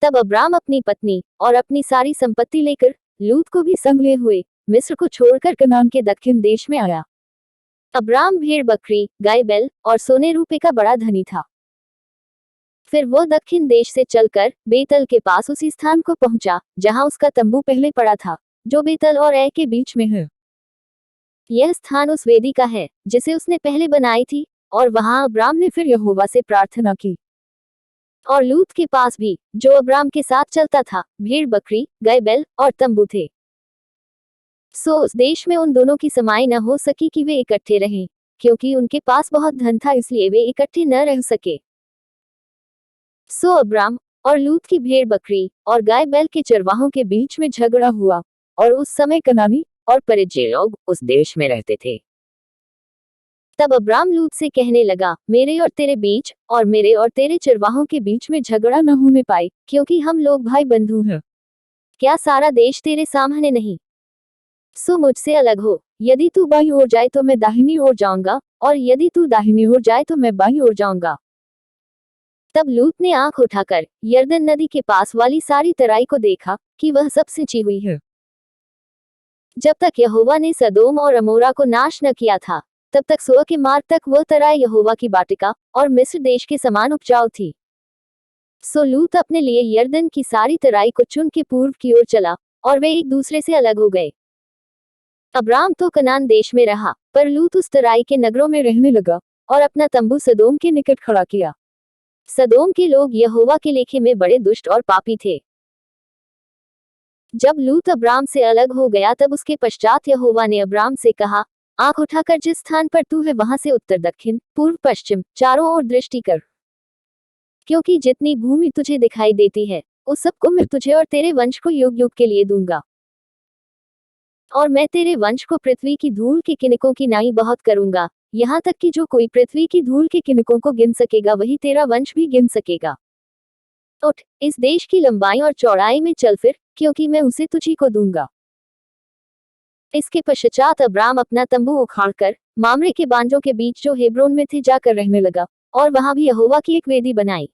तब अब्राम अपनी पत्नी और अपनी सारी संपत्ति लेकर लूत को भी संग लिए हुए मिस्र को छोड़कर कनान के दक्षिण देश में आया। अब्राम भेड़ बकरी, गाय बैल और सोने रूपे का बड़ा धनी था। फिर वो दक्षिण देश से चलकर बेतल के पास उसी स्थान को पहुंचा जहां उसका तंबू पहले पड़ा था, जो बेतल और ऐ के बीच में है। यह स्थान उस वेदी का है जिसे उसने पहले बनाई थी, और वहां अब्राम ने फिर यहोवा से प्रार्थना की। और लूत के पास भी, जो अब्राम के साथ चलता था, भेड़ बकरी, गाय बैल और तंबू थे। सो उस देश में उन दोनों की समाई न हो सकी कि वे इकट्ठे रहें, क्योंकि उनके पास बहुत धन था, इसलिए वे इकट्ठे न रह सके। सो अब्राम और लूत की भेड़ बकरी और गाय बैल के चरवाहों के बीच में झगड़ा हुआ, और उस समय कनानी और परिज्जी लोग उस देश में रहते थे। तब अब्राम लूत से कहने लगा, मेरे और तेरे बीच और मेरे और तेरे चरवाहों के बीच में झगड़ा न होने पाए, क्योंकि हम लोग भाई बंधु हैं। क्या सारा देश तेरे सामने नहीं? सो मुझसे अलग हो, यदि तू बाईं ओर जाए तो मैं दाहिनी ओर जाऊंगा, और यदि तू दाहिनी ओर जाए तो मैं बाईं ओर जाऊंगा। तब लूत ने आंख उठाकर यरदन नदी के पास वाली सारी तराई को देखा कि वह सब सिंची हुई है। जब तक यहोवा ने सदोम और अमोरा को नाश न किया था, तब तक सोअ के मार्ग तक वह तराई यहोवा की बाटिका और मिस्र देश के समान उपजाऊ थी। सो लूत अपने लिए यरदन की सारी तराई को चुन के पूर्व की ओर चला, और वे एक दूसरे से अलग हो गए। अब्राम तो कनान देश में रहा, पर लूत उस तराई के नगरों में रहने लगा और अपना तंबू सदोम के निकट खड़ा किया। सदोम के लोग यहोवा के लेखे में बड़े दुष्ट और पापी थे। जब लूत अब्राम से अलग हो गया, तब उसके पश्चात यहोवा ने अब्राम से कहा, आंख उठाकर जिस स्थान पर तू है वहां से उत्तर दक्षिण पूर्व पश्चिम चारों ओर दृष्टि कर, क्योंकि जितनी भूमि तुझे दिखाई देती है उस सबको मैं तुझे और तेरे वंश को युग युग के लिए दूंगा। और मैं तेरे वंश को पृथ्वी की धूल के किनकों की नाई बहुत करूंगा, यहाँ तक कि जो कोई पृथ्वी की धूल के किनकों को गिन सकेगा वही तेरा वंश भी गिन सकेगा। उठ, इस देश की लंबाई और चौड़ाई में चल फिर, क्योंकि मैं उसे तुझी को दूंगा। इसके पश्चात अब्राम अपना तंबू उखाड़कर मामरे के बांजों के बीच जो हेब्रोन में थे जाकर रहने लगा, और वहां भी यहोवा की एक वेदी बनाई।